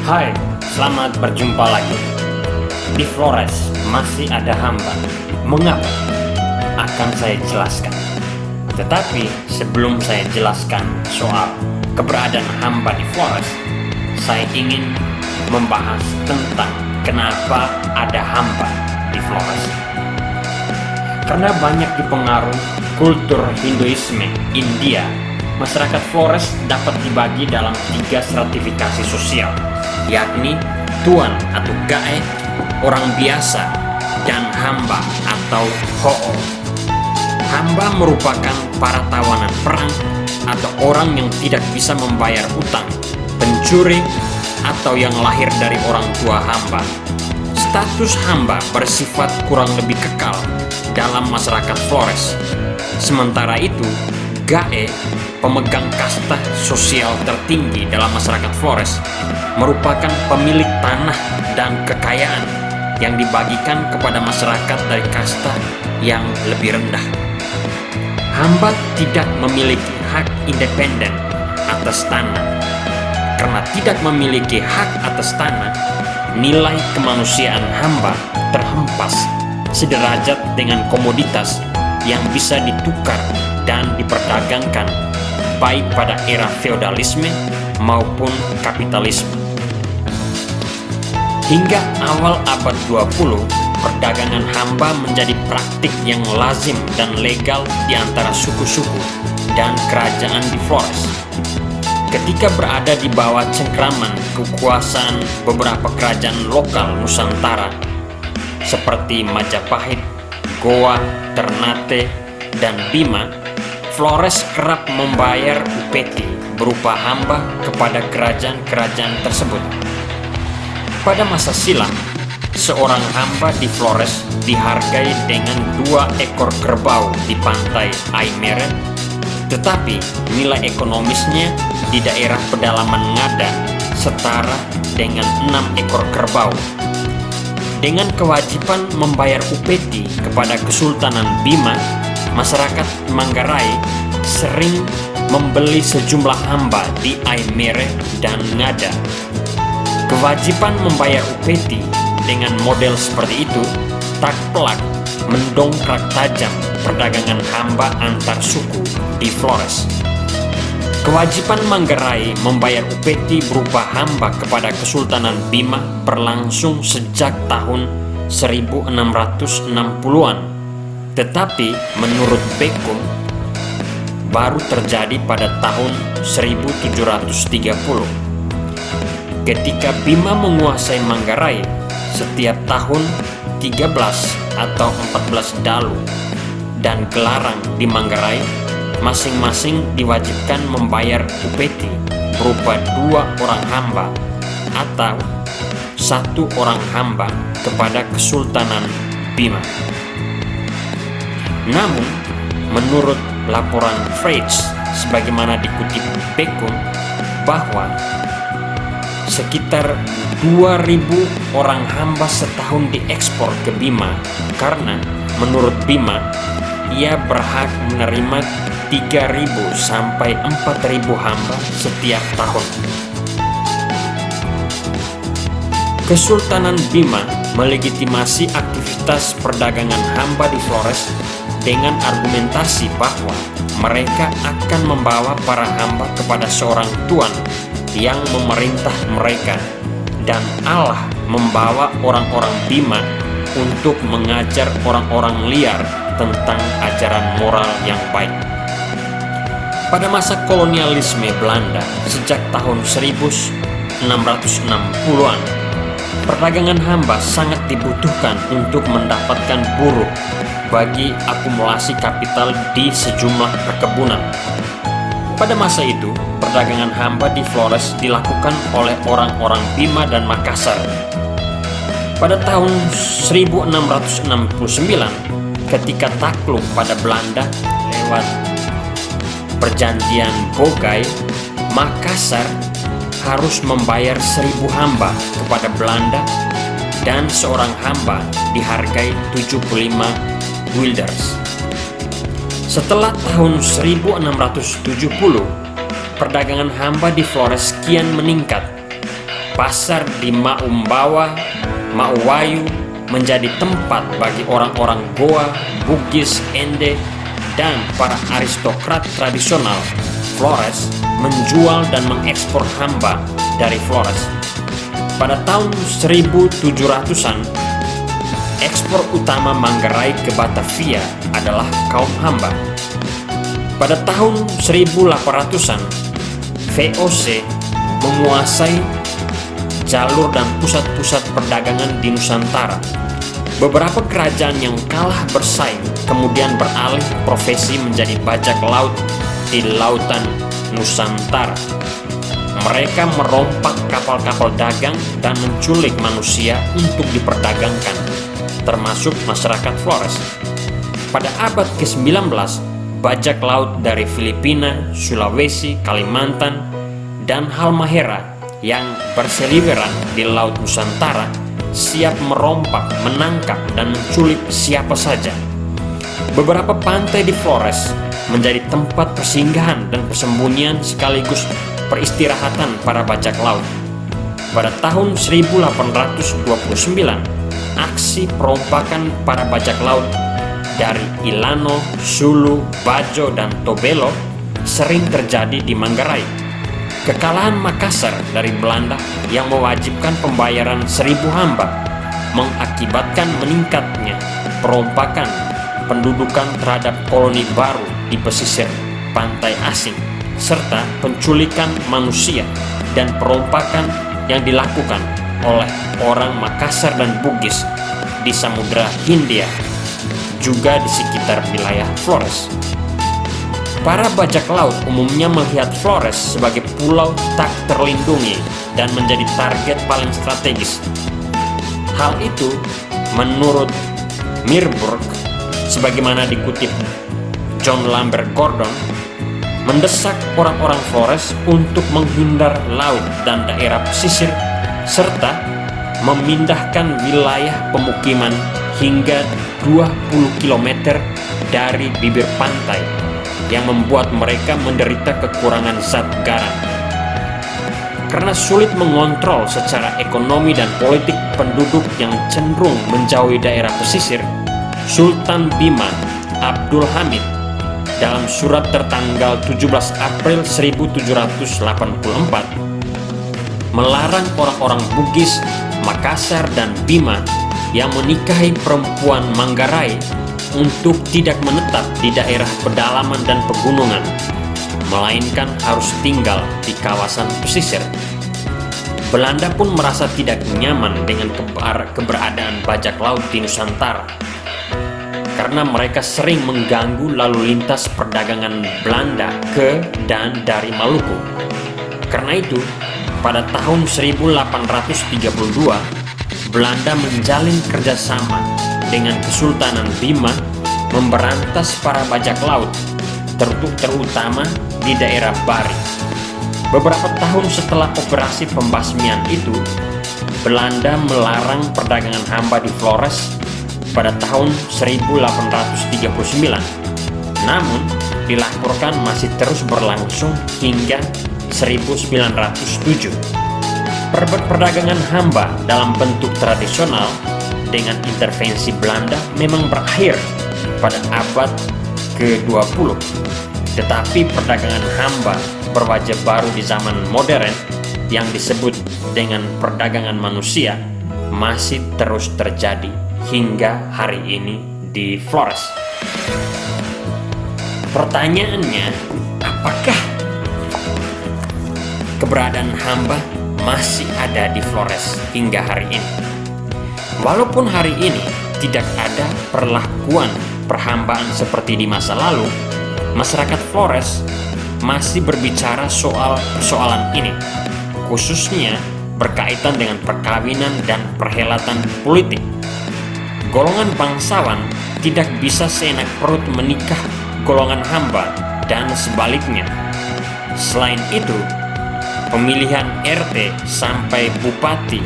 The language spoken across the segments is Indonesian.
Hai, selamat berjumpa lagi. Di Flores masih ada hamba. Mengapa? Akan saya jelaskan. Tetapi sebelum saya jelaskan soal keberadaan hamba di Flores, saya ingin membahas tentang kenapa ada hamba di Flores. Karena banyak dipengaruhi kultur Hinduisme India, masyarakat Flores dapat dibagi dalam 3 stratifikasi sosial, yakni tuan atau gae, orang biasa, dan hamba atau ho'o. Hamba merupakan para tawanan perang atau orang yang tidak bisa membayar utang, pencuri, atau yang lahir dari orang tua hamba. Status hamba bersifat kurang lebih kekal dalam masyarakat Flores. Sementara itu, gae, pemegang kasta sosial tertinggi dalam masyarakat Flores, merupakan pemilik tanah dan kekayaan yang dibagikan kepada masyarakat dari kasta yang lebih rendah. Hamba tidak memiliki hak independen atas tanah. Karena tidak memiliki hak atas tanah, nilai kemanusiaan hamba terhempas sederajat dengan komoditas yang bisa ditukar dan diperdagangkan baik pada era feodalisme maupun kapitalisme. Hingga awal abad 20, perdagangan hamba menjadi praktik yang lazim dan legal di antara suku-suku dan kerajaan di Flores. Ketika berada di bawah cengkraman kekuasaan beberapa kerajaan lokal Nusantara seperti Majapahit, Goa, Ternate, dan Bima, Flores kerap membayar upeti berupa hamba kepada kerajaan-kerajaan tersebut. Pada masa silam, seorang hamba di Flores dihargai dengan 2 ekor kerbau di pantai Aymere, tetapi nilai ekonomisnya di daerah pedalaman Ngada setara dengan 6 ekor kerbau. Dengan kewajiban membayar upeti kepada Kesultanan Bima, masyarakat Manggarai sering membeli sejumlah hamba di Aymere dan Ngada. Kewajiban membayar upeti dengan model seperti itu tak pelak mendongkrak tajam perdagangan hamba antar suku di Flores. Kewajiban Manggarai membayar upeti berupa hamba kepada Kesultanan Bima berlangsung sejak tahun 1660-an. Tetapi menurut Bekum, baru terjadi pada tahun 1730. Ketika Bima menguasai Manggarai, setiap tahun 13 atau 14 dalu dan gelarang di Manggarai masing-masing diwajibkan membayar upeti berupa 2 orang hamba atau 1 orang hamba kepada Kesultanan Bima. Namun, menurut laporan Freytz, sebagaimana dikutip Bekum, bahwa sekitar 2.000 orang hamba setahun diekspor ke Bima karena menurut Bima ia berhak menerima 3.000 sampai 4.000 hamba setiap tahun. Kesultanan Bima melegitimasi aktivitas perdagangan hamba di Flores dengan argumentasi bahwa mereka akan membawa para hamba kepada seorang tuan yang memerintah mereka, dan Allah membawa orang-orang Bima untuk mengajar orang-orang liar tentang ajaran moral yang baik. Pada masa kolonialisme Belanda sejak tahun 1660-an, perdagangan hamba sangat dibutuhkan untuk mendapatkan buruh bagi akumulasi kapital di sejumlah perkebunan. Pada masa itu, perdagangan hamba di Flores dilakukan oleh orang-orang Bima dan Makassar. Pada tahun 1669, ketika takluk pada Belanda lewat perjanjian Bogai, Makassar harus membayar 1.000 hamba kepada Belanda dan seorang hamba dihargai 75 guilders. Setelah tahun 1670, perdagangan hamba di Flores kian meningkat. pasar di Maumbawa, Mauwayu menjadi tempat bagi orang-orang Goa, Bugis, Ende, dan para aristokrat tradisional Flores menjual dan mengekspor hamba dari Flores. Pada tahun 1700-an, ekspor utama Manggarai ke Batavia adalah kaum hamba. Pada tahun 1800-an, VOC menguasai jalur dan pusat-pusat perdagangan di Nusantara. Beberapa kerajaan yang kalah bersaing kemudian beralih profesi menjadi bajak laut di lautan Nusantara. Mereka merompak kapal-kapal dagang dan menculik manusia untuk diperdagangkan, termasuk masyarakat Flores. Pada abad ke-19, bajak laut dari Filipina, Sulawesi, Kalimantan, dan Halmahera yang berseliweran di Laut Nusantara siap merompak, menangkap, dan menculik siapa saja. Beberapa pantai di Flores menjadi tempat persinggahan dan persembunyian sekaligus peristirahatan para bajak laut. Pada tahun 1829, aksi perompakan para bajak laut dari Ilano, Sulu, Bajo, dan Tobelo sering terjadi di Manggarai. Kekalahan Makassar dari Belanda yang mewajibkan pembayaran 1.000 hamba mengakibatkan meningkatnya perompakan pendudukan terhadap koloni baru di pesisir pantai asing, serta penculikan manusia dan perompakan yang dilakukan oleh orang Makassar dan Bugis di Samudra Hindia, juga di sekitar wilayah Flores. Para bajak laut umumnya melihat Flores sebagai pulau tak terlindungi dan menjadi target paling strategis. Hal itu, menurut Mirburg, sebagaimana dikutip John Lambert Gordon, mendesak orang-orang Flores untuk menghindar laut dan daerah pesisir serta memindahkan wilayah pemukiman hingga 20 km dari bibir pantai yang membuat mereka menderita kekurangan zat garam. Karena sulit mengontrol secara ekonomi dan politik penduduk yang cenderung menjauhi daerah pesisir, Sultan Bima Abdul Hamid dalam surat tertanggal 17 April 1784 melarang orang-orang Bugis, Makassar, dan Bima yang menikahi perempuan Manggarai untuk tidak menetap di daerah pedalaman dan pegunungan, melainkan harus tinggal di kawasan pesisir. Belanda pun merasa tidak nyaman dengan keberadaan bajak laut di Nusantara, karena mereka sering mengganggu lalu lintas perdagangan Belanda ke dan dari Maluku. Karena itu, pada tahun 1832, Belanda menjalin kerjasama dengan Kesultanan Bima memberantas para bajak laut, terutama di daerah Bari. Beberapa tahun setelah operasi pembasmian itu, Belanda melarang perdagangan hamba di Flores pada tahun 1839. Namun, dilaporkan masih terus berlangsung hingga 1907. Perdagangan hamba dalam bentuk tradisional dengan intervensi Belanda memang berakhir pada abad ke-20. Tetapi perdagangan hamba berwajah baru di zaman modern yang disebut dengan perdagangan manusia masih terus terjadi hingga hari ini di Flores. Pertanyaannya, apakah keberadaan hamba masih ada di Flores hingga hari ini? Walaupun hari ini tidak ada perlakuan perhambaan seperti di masa lalu, masyarakat Flores masih berbicara soal persoalan ini, khususnya berkaitan dengan perkawinan dan perhelatan politik. Golongan bangsawan tidak bisa seenak perut menikah golongan hamba dan sebaliknya. Selain itu, pemilihan RT sampai bupati,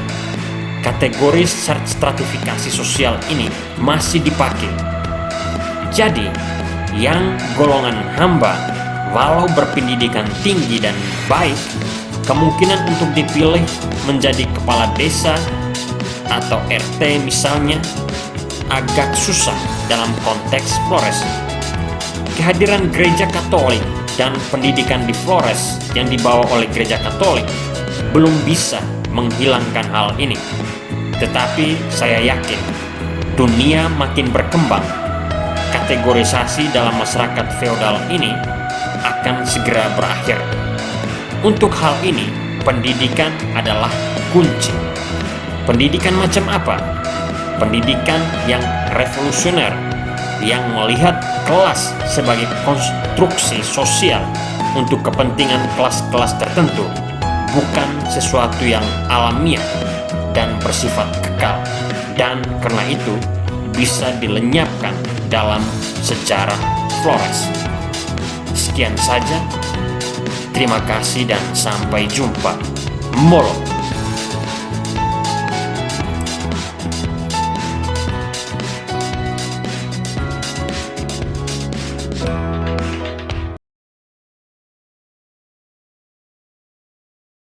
kategori stratifikasi sosial ini masih dipakai. Jadi, yang golongan hamba walau berpendidikan tinggi dan baik, kemungkinan untuk dipilih menjadi kepala desa atau RT misalnya agak susah dalam konteks Flores. Kehadiran gereja Katolik dan pendidikan di Flores yang dibawa oleh gereja Katolik belum bisa menghilangkan hal ini. Tetapi saya yakin dunia makin berkembang. Kategorisasi dalam masyarakat feodal ini akan segera berakhir. Untuk hal ini, pendidikan adalah kunci. Pendidikan macam apa? Pendidikan yang revolusioner, yang melihat kelas sebagai konstruksi sosial untuk kepentingan kelas-kelas tertentu, bukan sesuatu yang alamiah dan bersifat kekal, dan karena itu bisa dilenyapkan dalam sejarah Flores. Sekian saja, terima kasih dan sampai jumpa. Molo.